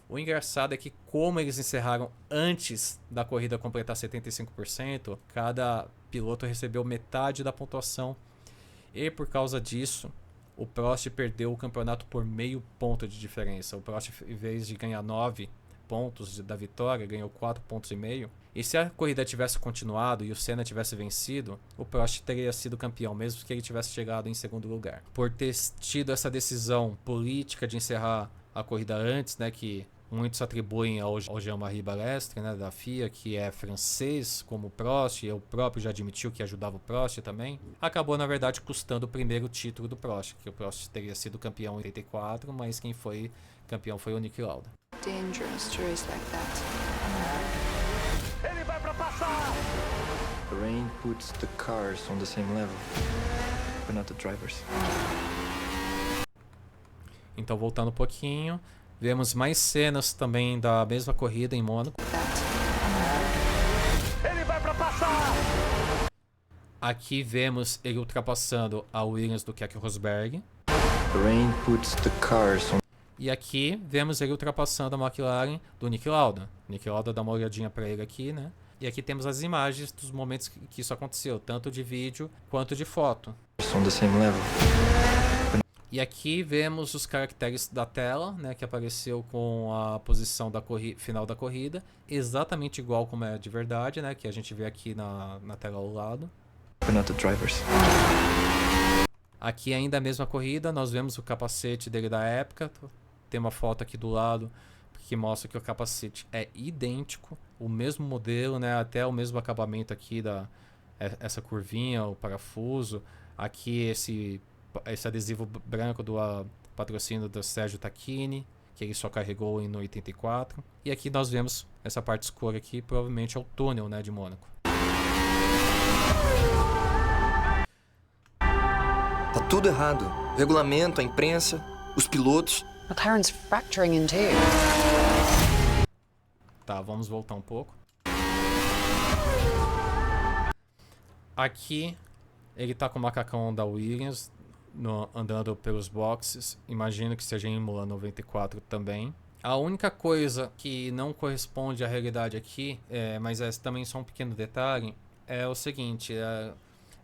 O engraçado é que, como eles encerraram antes da corrida completar 75%, cada piloto recebeu metade da pontuação. E por causa disso, o Prost perdeu o campeonato por meio ponto de diferença. O Prost, em vez de ganhar 9 pontos da vitória, ganhou 4,5 pontos. E se a corrida tivesse continuado e o Senna tivesse vencido, o Prost teria sido campeão, mesmo que ele tivesse chegado em segundo lugar. Por ter tido essa decisão política de encerrar a corrida antes, né, que muitos atribuem ao Jean-Marie Balestre, né, da FIA, que é francês como o Prost, e o próprio já admitiu que ajudava o Prost também, acabou na verdade custando o primeiro título do Prost, que o Prost teria sido campeão em 84, mas quem foi campeão foi o Niki Lauda. Dangerous to race like that. Ele vai pra passar! The rain puts the cars on the same level, but not the drivers. Então, voltando um pouquinho, vemos mais cenas também da mesma corrida em Mônaco. Ele vai pra passar! Aqui vemos ele ultrapassando a Williams do Keke Rosberg. The rain puts the cars on. E aqui vemos ele ultrapassando a McLaren do Niki Lauda. O Niki Lauda dá uma olhadinha para ele aqui, né? E aqui temos as imagens dos momentos que isso aconteceu, tanto de vídeo quanto de foto. On the same level. E aqui vemos os caracteres da tela, né, que apareceu com a posição da final da corrida, exatamente igual como é de verdade, né, que a gente vê aqui na tela ao lado. But not the drivers. Aqui ainda a mesma corrida, nós vemos o capacete dele da época. Tem uma foto aqui do lado que mostra que o capacete é idêntico, o mesmo modelo, né, até o mesmo acabamento aqui essa curvinha, o parafuso. Aqui esse adesivo branco do patrocínio do Sergio Tacchini, que ele só carregou em 84. E aqui nós vemos essa parte escura aqui, provavelmente é o túnel, né, de Mônaco. Tá tudo errado. O regulamento, a imprensa, os pilotos. McLaren's fracturing in two. Tá, vamos voltar um pouco. Aqui ele tá com o macacão da Williams andando pelos boxes. Imagino que seja em Imola 94 também. A única coisa que não corresponde à realidade aqui, mas é também só um pequeno detalhe, é o seguinte: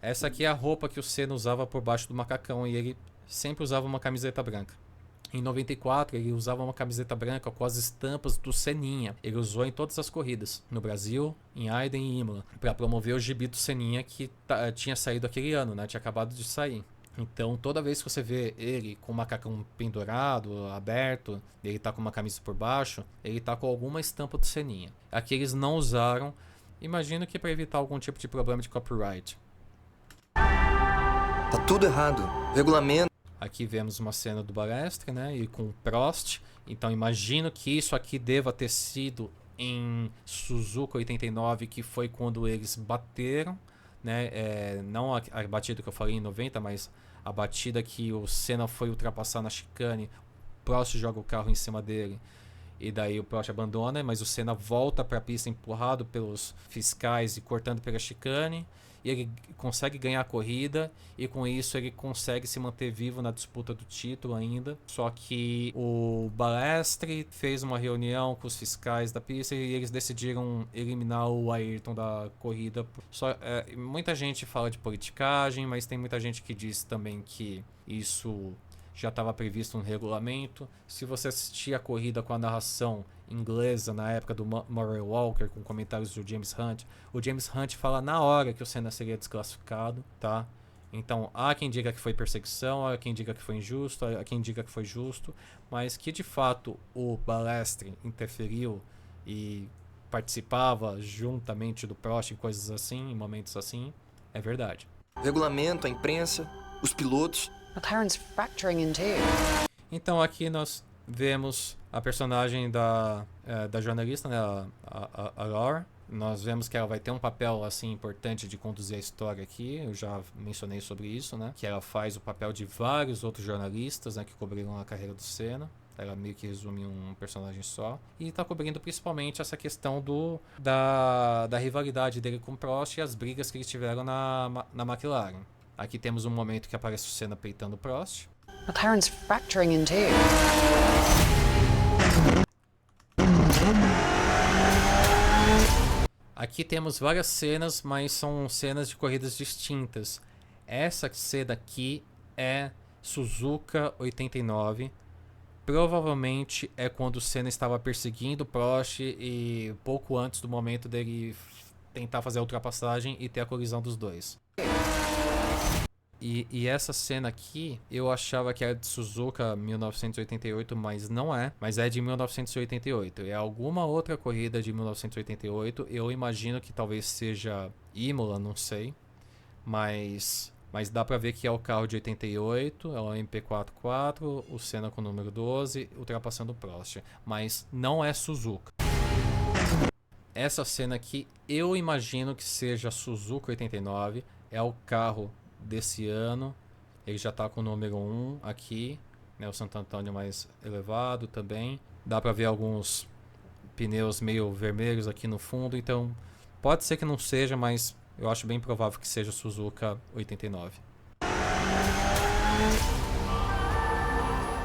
essa aqui é a roupa que o Senna usava por baixo do macacão e ele sempre usava uma camiseta branca. Em 94 ele usava uma camiseta branca com as estampas do Seninha. Ele usou em todas as corridas, no Brasil, em Aiden e Imola, para promover o gibi do Seninha que tinha saído aquele ano, né? Tinha acabado de sair. Então toda vez que você vê ele com o macacão pendurado, aberto, ele tá com uma camisa por baixo, ele tá com alguma estampa do Seninha. Aqui eles não usaram, imagino que para evitar algum tipo de problema de copyright. Tá tudo errado. O regulamento. Aqui vemos uma cena do Balestre, né, e com o Prost. Então imagino que isso aqui deva ter sido em Suzuka 89, que foi quando eles bateram, né, não a batida que eu falei em 90, mas a batida que o Senna foi ultrapassar na chicane, o Prost joga o carro em cima dele. E daí o Prost abandona, mas o Senna volta para a pista empurrado pelos fiscais e cortando pela chicane. E ele consegue ganhar a corrida e com isso ele consegue se manter vivo na disputa do título ainda. Só que o Balestre fez uma reunião com os fiscais da pista e eles decidiram eliminar o Ayrton da corrida. Muita gente fala de politicagem, mas tem muita gente que diz também que isso já estava previsto no regulamento. Se você assistir a corrida com a narração inglesa na época do Murray Walker, com comentários do James Hunt, o James Hunt fala na hora que o Senna seria desclassificado, tá? Então há quem diga que foi perseguição, há quem diga que foi injusto, há quem diga que foi justo, mas que de fato o Balestre interferiu e participava juntamente do Prost em coisas assim, em momentos assim, é verdade. O regulamento, a imprensa, os pilotos. McLaren's fracturing in two. Então aqui nós vemos a personagem da jornalista, né, a Laura. Nós vemos que ela vai ter um papel assim importante de conduzir a história aqui. Eu já mencionei sobre isso, né? Que ela faz o papel de vários outros jornalistas, né, que cobriram a carreira do Senna. Ela meio que resume um personagem só. E está cobrindo principalmente essa questão da rivalidade dele com o Prost e as brigas que eles tiveram na McLaren. Aqui temos um momento que aparece o Senna peitando o Prost. McLaren's fracturing in two. Aqui temos várias cenas, mas são cenas de corridas distintas. Essa cena aqui é Suzuka 89. Provavelmente é quando o Senna estava perseguindo o Prost e pouco antes do momento dele tentar fazer a ultrapassagem e ter a colisão dos dois. E essa cena aqui, eu achava que era de Suzuka 1988, mas não é. Mas é de 1988. É alguma outra corrida de 1988. Eu imagino que talvez seja Imola, não sei. Mas dá pra ver que é o carro de 88, é o MP44, o Senna com o número 12, ultrapassando o Prost. Mas não é Suzuka. Essa cena aqui, eu imagino que seja Suzuka 89. É o carro desse ano, ele já está com o número 1 aqui, né, o Santo Antônio mais elevado também, dá para ver alguns pneus meio vermelhos aqui no fundo, então pode ser que não seja, mas eu acho bem provável que seja Suzuka 89.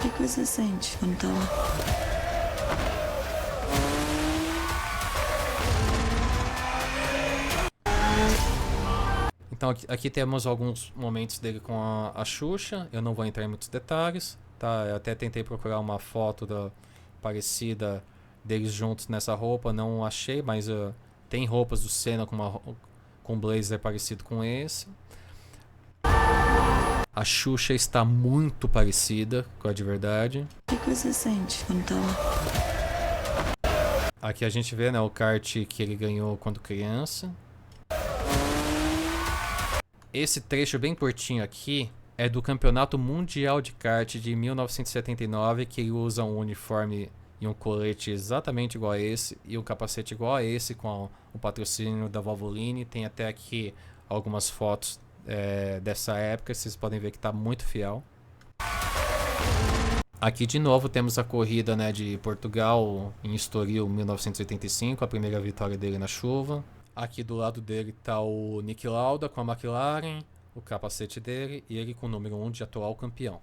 O que você sente quando tá lá? Então aqui temos alguns momentos dele com a Xuxa. Eu não vou entrar em muitos detalhes, tá? Eu até tentei procurar uma foto parecida deles juntos nessa roupa, não achei, mas tem roupas do Senna com um blazer parecido com esse. A Xuxa está muito parecida com a de verdade. O que você sente quando tá lá? Aqui a gente vê, né, o kart que ele ganhou quando criança. Esse trecho bem curtinho aqui é do Campeonato Mundial de Kart de 1979, que ele usa um uniforme e um colete exatamente igual a esse, e um capacete igual a esse, com o patrocínio da Valvoline. Tem até aqui algumas fotos dessa época, vocês podem ver que está muito fiel. Aqui de novo temos a corrida, né, de Portugal em Estoril 1985, a primeira vitória dele na chuva. Aqui do lado dele está o Niki Lauda com a McLaren, o capacete dele e ele com o número 1 de atual campeão.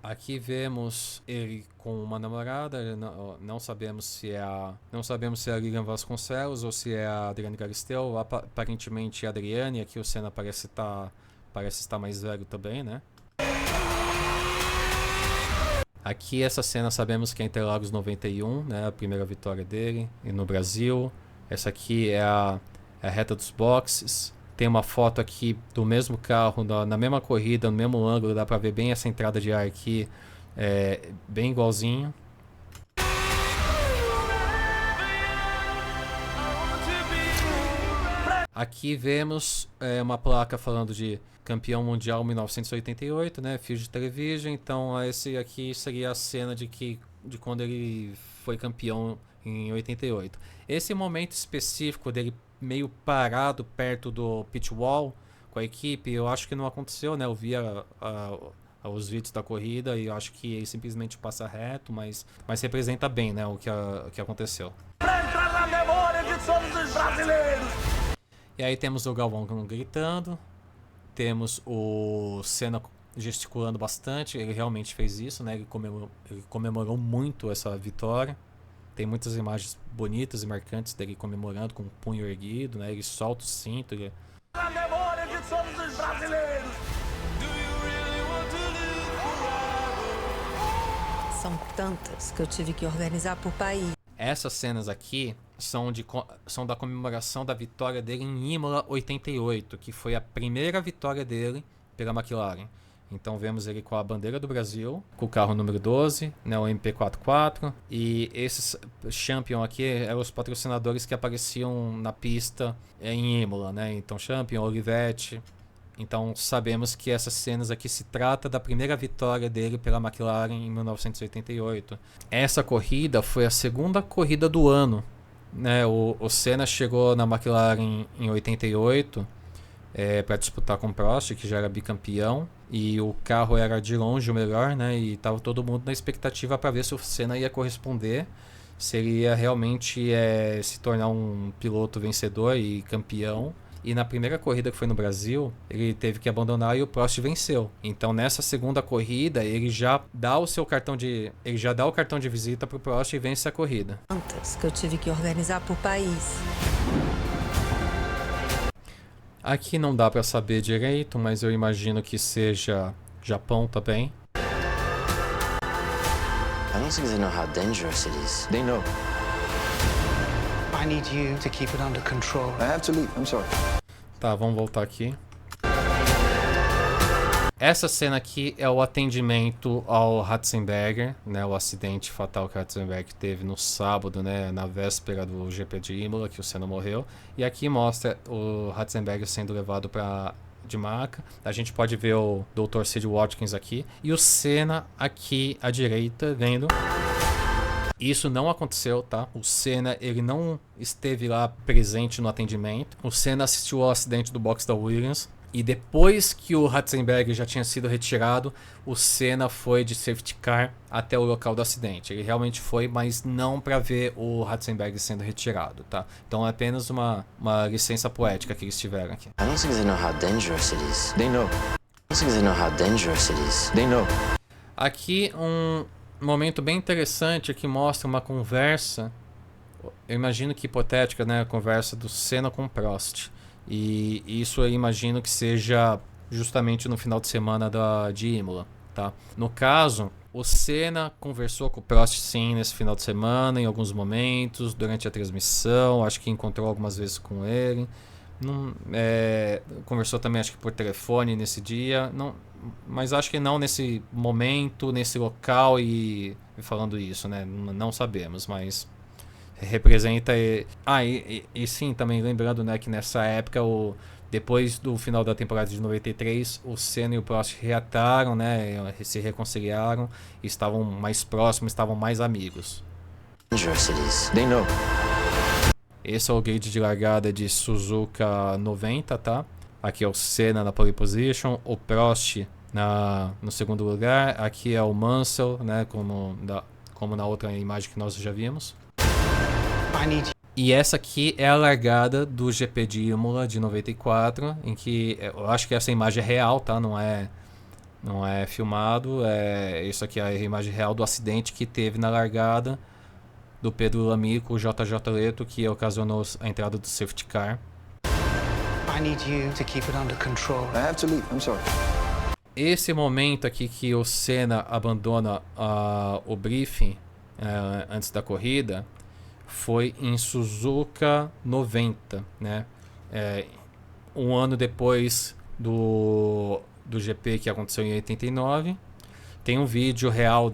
Aqui vemos ele com uma namorada, não sabemos se é a Lilian Vasconcelos ou se é a Adriane Galisteu, aparentemente é a Adriane. Aqui o Senna parece estar mais velho também, né? Aqui essa cena sabemos que é Interlagos 91, né, a primeira vitória dele e no Brasil. Essa aqui é a reta dos boxes. Tem uma foto aqui do mesmo carro, na mesma corrida, no mesmo ângulo, dá pra ver bem essa entrada de ar aqui, bem igualzinho. Aqui vemos uma placa falando de campeão mundial 1988, né, Fuji Television. Então esse aqui seria a cena de quando ele foi campeão em 88. Esse momento específico dele meio parado perto do pit wall com a equipe, eu acho que não aconteceu, né? Eu vi os vídeos da corrida e eu acho que ele simplesmente passa reto, mas representa bem, né, o que aconteceu. Pra entrar na memória de todos os brasileiros. E aí temos o Galvão gritando, temos o Senna gesticulando bastante. Ele realmente fez isso, né? Ele comemorou muito essa vitória. Tem muitas imagens bonitas e marcantes dele comemorando com o punho erguido, né? Ele solta o cinto. Na memória de todos os brasileiros. São tantas que eu tive que organizar por país. Essas cenas aqui são da comemoração da vitória dele em Imola 88, que foi a primeira vitória dele pela McLaren. Então vemos ele com a bandeira do Brasil, com o carro número 12, né, o MP44. E esses Champion aqui eram os patrocinadores que apareciam na pista em Imola, né? Então Champion, Olivetti. Então sabemos que essas cenas aqui se trata da primeira vitória dele pela McLaren em 1988. Essa corrida foi a segunda corrida do ano, né? O Senna chegou na McLaren em 88 para disputar com o Prost, que já era bicampeão, e o carro era de longe o melhor, né? E estava todo mundo na expectativa para ver se o Senna ia corresponder, se ele ia realmente se tornar um piloto vencedor e campeão. E na primeira corrida, que foi no Brasil, ele teve que abandonar e o Prost venceu. Então nessa segunda corrida ele já dá o cartão de visita pro Prost e vence a corrida. Tantas que eu tive que organizar por país. Aqui não dá para saber direito, mas eu imagino que seja Japão também. I don't think they know how dangerous it is. They know. I need you to keep it under control. I have to leave. I'm sorry. Tá, vamos voltar aqui. Essa cena aqui é o atendimento ao Ratzenberger, né, o acidente fatal que o Ratzenberger teve no sábado, né, na véspera do GP de Imola, que o Senna morreu. E aqui mostra o Ratzenberger sendo levado de maca. A gente pode ver o Dr. Sid Watkins aqui e o Senna aqui à direita, vendo. Isso não aconteceu, tá? O Senna, ele não esteve lá presente no atendimento. O Senna assistiu ao acidente do box da Williams. E depois que o Ratzenberger já tinha sido retirado, o Senna foi de safety car até o local do acidente. Ele realmente foi, mas não para ver o Ratzenberger sendo retirado, tá? Então é apenas uma licença poética que eles tiveram aqui. I don't think they know how dangerous it is. They know. I don't think they know how dangerous it is. They know. Aqui um momento bem interessante que mostra uma conversa, eu imagino que hipotética, né? A conversa do Senna com o Prost. E isso eu imagino que seja justamente no final de semana de Imola, tá? No caso, o Senna conversou com o Prost sim nesse final de semana, em alguns momentos, durante a transmissão, acho que encontrou algumas vezes com ele. Conversou também acho que por telefone nesse dia, mas acho que não nesse momento, nesse local e falando isso, né? Não sabemos, mas representa. E sim, também lembrando, né, que nessa época Depois do final da temporada de 93, o Senna e o Prost reataram, né, se reconciliaram, estavam mais próximos, estavam mais amigos. Dangerous cities. They know. Esse é o grid de largada de Suzuka 90, tá? Aqui é o Senna na pole position, o Prost no segundo lugar, aqui é o Mansell, né, como na outra imagem que nós já vimos. I need you. E essa aqui é a largada do GP de Imola de 94, em que eu acho que essa imagem é real, tá? Não é filmado. Isso aqui é a imagem real do acidente que teve na largada do Pedro Lamy com o JJ Leto, que ocasionou a entrada do safety car. I need you to keep it under control. I have to leave. I'm sorry. Esse momento aqui que o Senna abandona o briefing antes da corrida foi em Suzuka 90, né? Um ano depois do GP que aconteceu em 89. Tem um vídeo real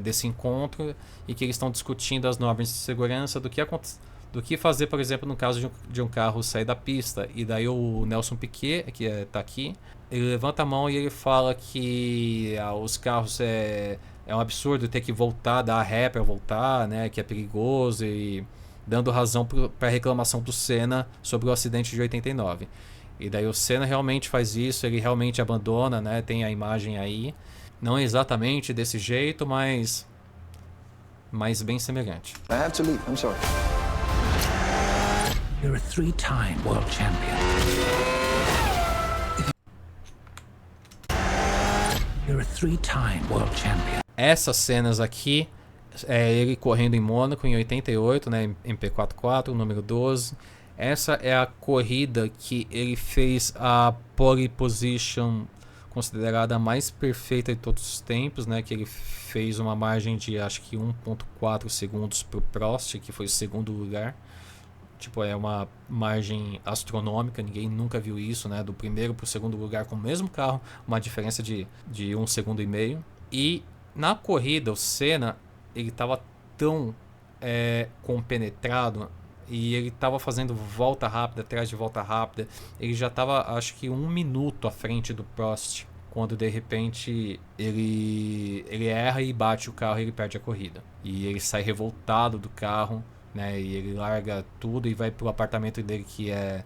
desse encontro e que eles estão discutindo as normas de segurança do que fazer, por exemplo, no caso de um carro sair da pista. E daí o Nelson Piquet, que está aqui, ele levanta a mão e ele fala que os carros é um absurdo ter que voltar, dar ré para voltar, né, que é perigoso, e dando razão para a reclamação do Senna sobre o acidente de 89. E daí o Senna realmente faz isso, ele realmente abandona, né, tem a imagem aí. Não exatamente desse jeito, mas bem semelhante. I have to leave. I'm sorry. You're a 3-time world champion. You're a 3-time world champion. Essas cenas aqui é ele correndo em Mônaco em 88, né, em P44, número 12. Essa é a corrida que ele fez a pole position considerada a mais perfeita de todos os tempos, né, que ele fez uma margem de acho que 1.4 segundos para o Prost, que foi o segundo lugar. Tipo, é uma margem astronômica, ninguém nunca viu isso, né, do primeiro para o segundo lugar com o mesmo carro, uma diferença de 1,5 segundos. E na corrida o Senna, ele estava tão compenetrado, e ele estava fazendo volta rápida atrás de volta rápida. Ele já estava, acho que 1 minuto à frente do Prost, quando de repente ele erra e bate o carro e ele perde a corrida. E ele sai revoltado do carro, né? E ele larga tudo e vai pro apartamento dele que era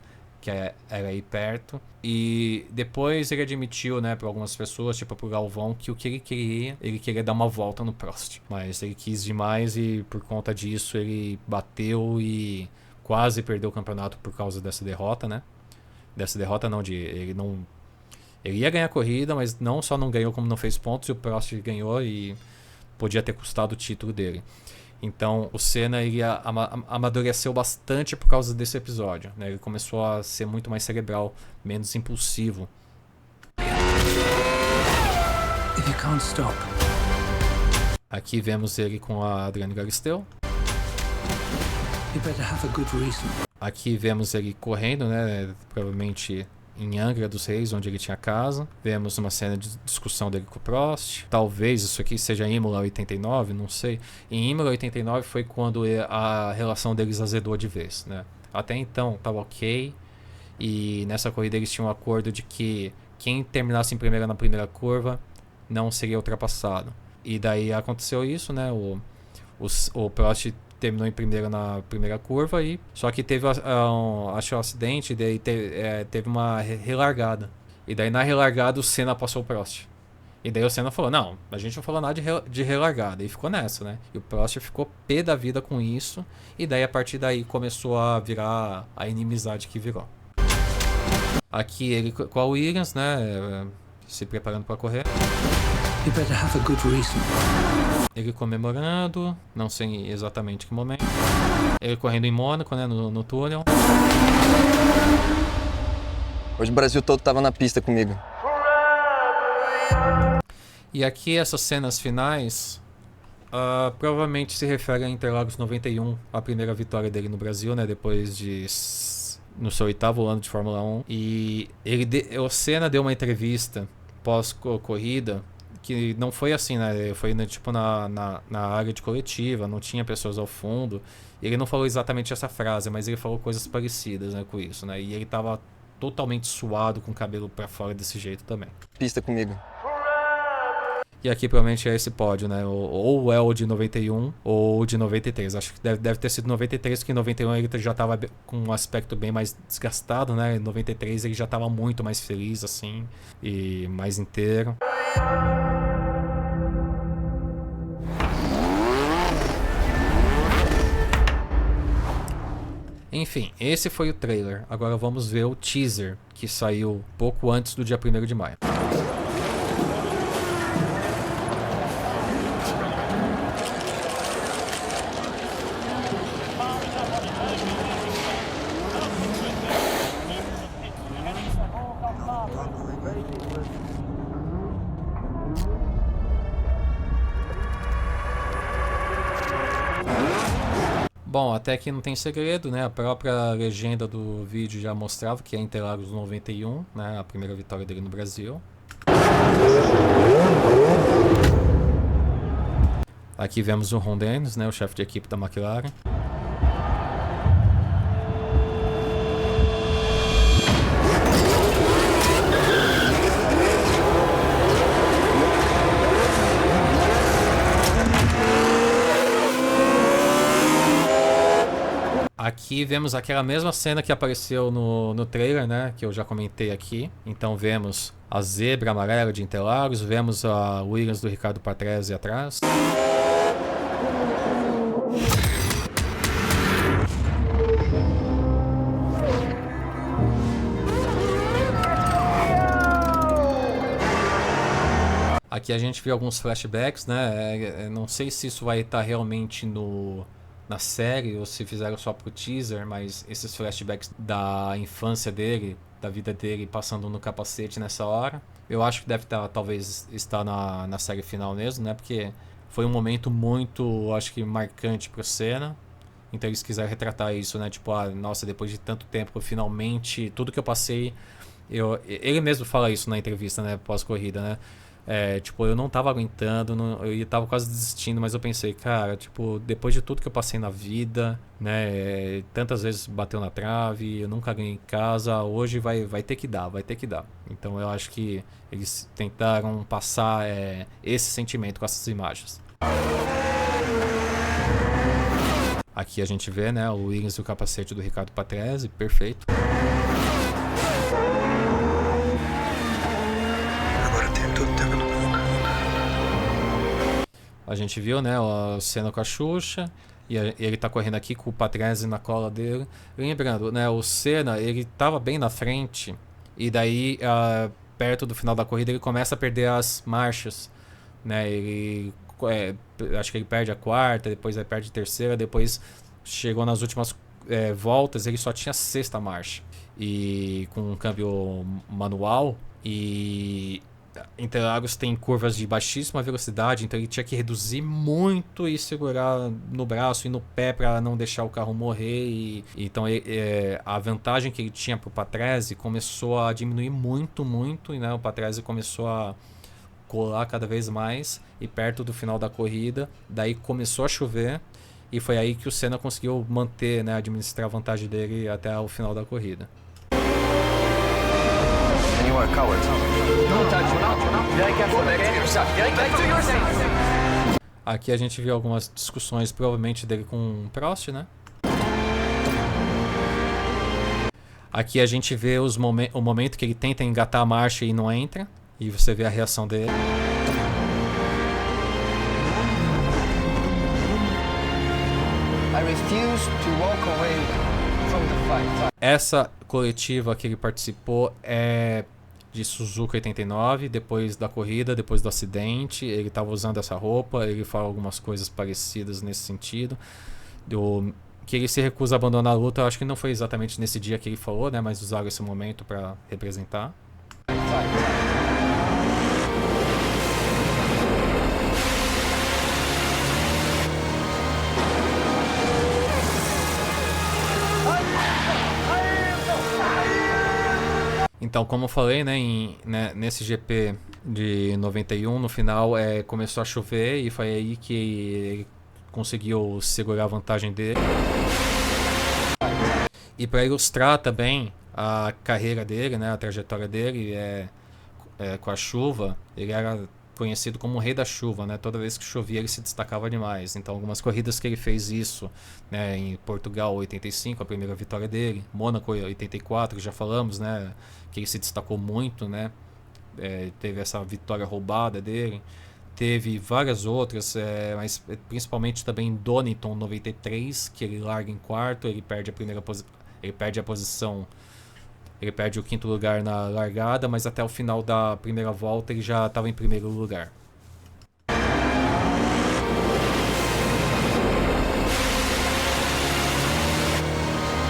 aí perto. E depois ele admitiu, né, para algumas pessoas, tipo pro Galvão, que o que ele queria dar uma volta no Prost. Mas ele quis demais e por conta disso ele bateu e quase perdeu o campeonato por causa dessa derrota, né? Dessa derrota não, ele ia ganhar a corrida, mas não só não ganhou como não fez pontos, e o Prost ganhou e podia ter custado o título dele. Então o Senna ele amadureceu bastante por causa desse episódio, né? Ele começou a ser muito mais cerebral, menos impulsivo. If you can't stop. Aqui vemos ele com a Adriane Galisteu. You better have a good reason. Aqui vemos ele correndo, né? Provavelmente em Angra dos Reis, onde ele tinha casa. Vemos uma cena de discussão dele com o Prost. Talvez isso aqui seja Imola 89, não sei. Em Imola 89 foi quando a relação deles azedou de vez, né? Até então estava ok. E nessa corrida eles tinham um acordo de que quem terminasse em primeira na primeira curva não seria ultrapassado. E daí aconteceu isso, né? O Prost terminou em primeira na primeira curva, e só que teve acho um acidente, e daí teve uma relargada. E daí na relargada o Senna passou o Prost. E daí o Senna falou, não, a gente não falou nada de relargada. E ficou nessa, né? E o Prost ficou pé da vida com isso. E daí a partir daí começou a virar a inimizade que virou. Aqui ele com a Williams, né? Se preparando para correr. You better have a good reason. Ele comemorando, não sei exatamente que momento. Ele correndo em Mônaco, né, no túnel. Hoje o Brasil todo tava na pista comigo. E aqui essas cenas finais provavelmente se referem a Interlagos 91, a primeira vitória dele no Brasil, né, depois de no seu 8º ano de Fórmula 1. E o Senna deu uma entrevista pós-corrida que não foi assim, né? Foi tipo na área de coletiva, não tinha pessoas ao fundo. Ele não falou exatamente essa frase, mas ele falou coisas parecidas, né, com isso, né? E ele tava totalmente suado, com o cabelo pra fora desse jeito também. Pista comigo. E aqui provavelmente é esse pódio, né? Ou é o de 91 ou o de 93. Acho que deve ter sido 93, porque em 91 ele já tava com um aspecto bem mais desgastado, né? Em 93 ele já tava muito mais feliz, assim, e mais inteiro. Enfim, esse foi o trailer. Agora vamos ver o teaser, que saiu pouco antes do dia 1º de maio. Bom, até aqui não tem segredo, né? A própria legenda do vídeo já mostrava que é Interlagos 91, né? A primeira vitória dele no Brasil. Aqui vemos o Ron Dennis, né? O chefe de equipe da McLaren. Aqui vemos aquela mesma cena que apareceu no trailer, né? Que eu já comentei aqui. Então vemos a zebra amarela de Interlagos, vemos a Williams do Riccardo Patrese atrás. Aqui a gente vê alguns flashbacks, né? Não sei se isso vai estar realmente na série ou se fizeram só pro teaser, mas esses flashbacks da infância dele, da vida dele passando no capacete nessa hora, eu acho que deve talvez estar na série final mesmo, né? Porque foi um momento muito, acho que marcante pro Senna. Então eles quiseram retratar isso, né? Tipo, nossa, depois de tanto tempo, finalmente, tudo que eu passei, ele mesmo fala isso na entrevista, né? Pós-corrida, né? Tipo, eu não tava aguentando, eu tava quase desistindo, mas eu pensei, cara, tipo, depois de tudo que eu passei na vida, né, tantas vezes bateu na trave, eu nunca ganhei em casa, hoje vai ter que dar, vai ter que dar. Então eu acho que eles tentaram passar esse sentimento com essas imagens. Aqui a gente vê, né, o Williams e o capacete do Riccardo Patrese, perfeito. A gente viu, né, a cena com a Xuxa, e ele tá correndo aqui com o Patrese na cola dele. Lembrando, né, o Senna, ele tava bem na frente, e daí, perto do final da corrida, ele começa a perder as marchas, né, acho que ele perde a quarta, depois ele perde a terceira, depois chegou nas últimas voltas, ele só tinha a sexta marcha, e com um câmbio manual, e Interlagos tem curvas de baixíssima velocidade, então ele tinha que reduzir muito e segurar no braço e no pé para não deixar o carro morrer. Então a vantagem que ele tinha para o Patrese começou a diminuir muito, e né, o Patrese começou a colar cada vez mais, e perto do final da corrida, daí começou a chover, e foi aí que o Senna conseguiu manter, né, administrar a vantagem dele até o final da corrida. Aqui a gente viu algumas discussões, provavelmente dele com o Prost, né? Aqui a gente vê o momento que ele tenta engatar a marcha e não entra, e você vê a reação dele. Essa coletiva que ele participou é de Suzuka 89, depois da corrida, depois do acidente, ele estava usando essa roupa, ele fala algumas coisas parecidas nesse sentido, que ele se recusa a abandonar a luta. Eu acho que não foi exatamente nesse dia que ele falou, né, mas usaram esse momento para representar. Então, como eu falei, né, nesse GP de 91, no final começou a chover, e foi aí que ele conseguiu segurar a vantagem dele. E para ilustrar também a carreira dele, né, a trajetória dele com a chuva, ele era conhecido como o rei da chuva, né? Toda vez que chovia ele se destacava demais. Então algumas corridas que ele fez isso, né? Em Portugal 85, a primeira vitória dele, Mônaco 84, que já falamos, né? Que ele se destacou muito, né? Teve essa vitória roubada dele. Teve várias outras, mas principalmente também em Donington 93, que ele larga em quarto, ele perde a posição. Ele perde o 5º lugar na largada, mas até o final da primeira volta ele já estava em primeiro lugar.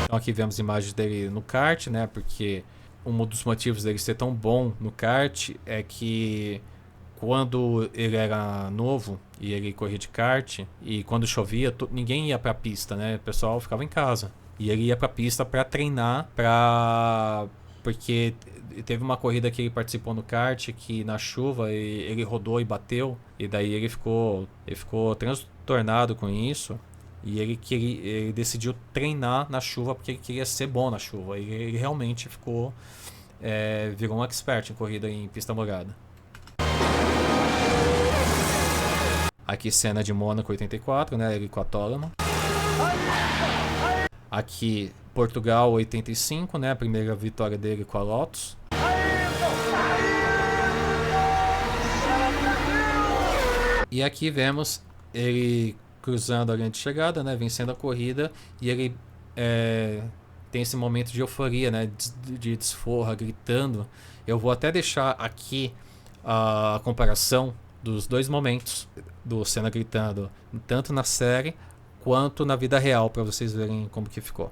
Então aqui vemos imagens dele no kart, né? Porque um dos motivos dele ser tão bom no kart é que quando ele era novo e ele corria de kart, e quando chovia, ninguém ia para a pista, né? O pessoal ficava em casa. E ele ia pra pista pra treinar, porque teve uma corrida que ele participou no kart que na chuva ele rodou e bateu, e daí ele ficou transtornado com isso, e ele decidiu treinar na chuva porque ele queria ser bom na chuva. E ele realmente virou um expert em corrida em pista molhada. Aqui cena de Mônaco 84, né, ele com a Toleman. Aqui, Portugal 85, né? A primeira vitória dele com a Lotus. E aqui vemos ele cruzando a linha de chegada, né? Vencendo a corrida. E ele tem esse momento de euforia, né? De desforra, gritando. Eu vou até deixar aqui a comparação dos dois momentos do Senna gritando, tanto na série quanto na vida real, para vocês verem como que ficou.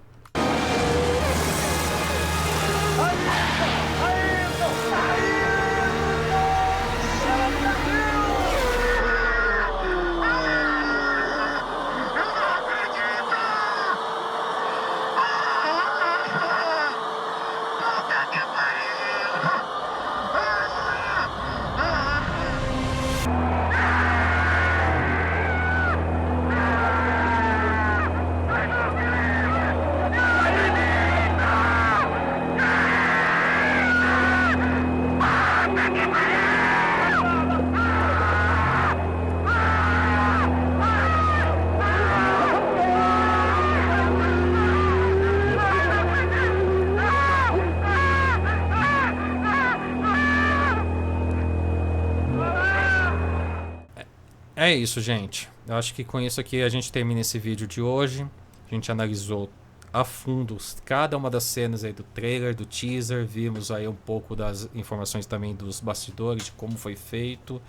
É isso, gente. Eu acho que com isso aqui a gente termina esse vídeo de hoje. A gente analisou a fundo cada uma das cenas aí do trailer, do teaser. Vimos aí um pouco das informações também dos bastidores, de como foi feito.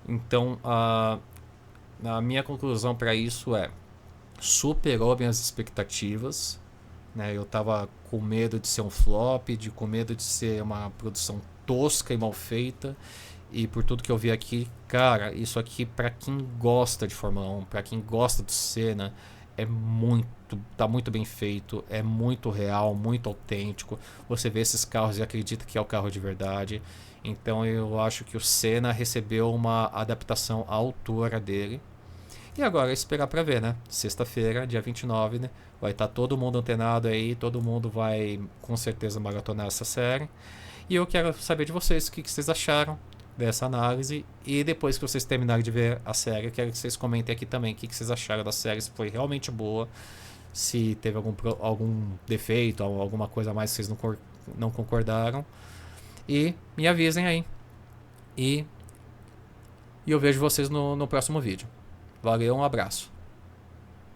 Então, a minha conclusão para isso superou minhas expectativas, né? Eu tava com medo de ser um flop, com medo de ser uma produção tosca e mal feita. E por tudo que eu vi aqui, cara, isso aqui pra quem gosta de Fórmula 1, pra quem gosta do Senna, tá muito bem feito, é muito real, muito autêntico. Você vê esses carros e acredita que é o carro de verdade. Então eu acho que o Senna recebeu uma adaptação à altura dele. E agora é esperar pra ver, né? Sexta-feira, dia 29, né? Vai estar todo mundo antenado aí, todo mundo vai com certeza maratonar essa série. E eu quero saber de vocês o que vocês acharam dessa análise, e depois que vocês terminarem de ver a série, eu quero que vocês comentem aqui também o que vocês acharam da série, se foi realmente boa, se teve algum defeito, alguma coisa a mais que vocês não concordaram, e me avisem aí, e eu vejo vocês no próximo vídeo. Valeu, um abraço.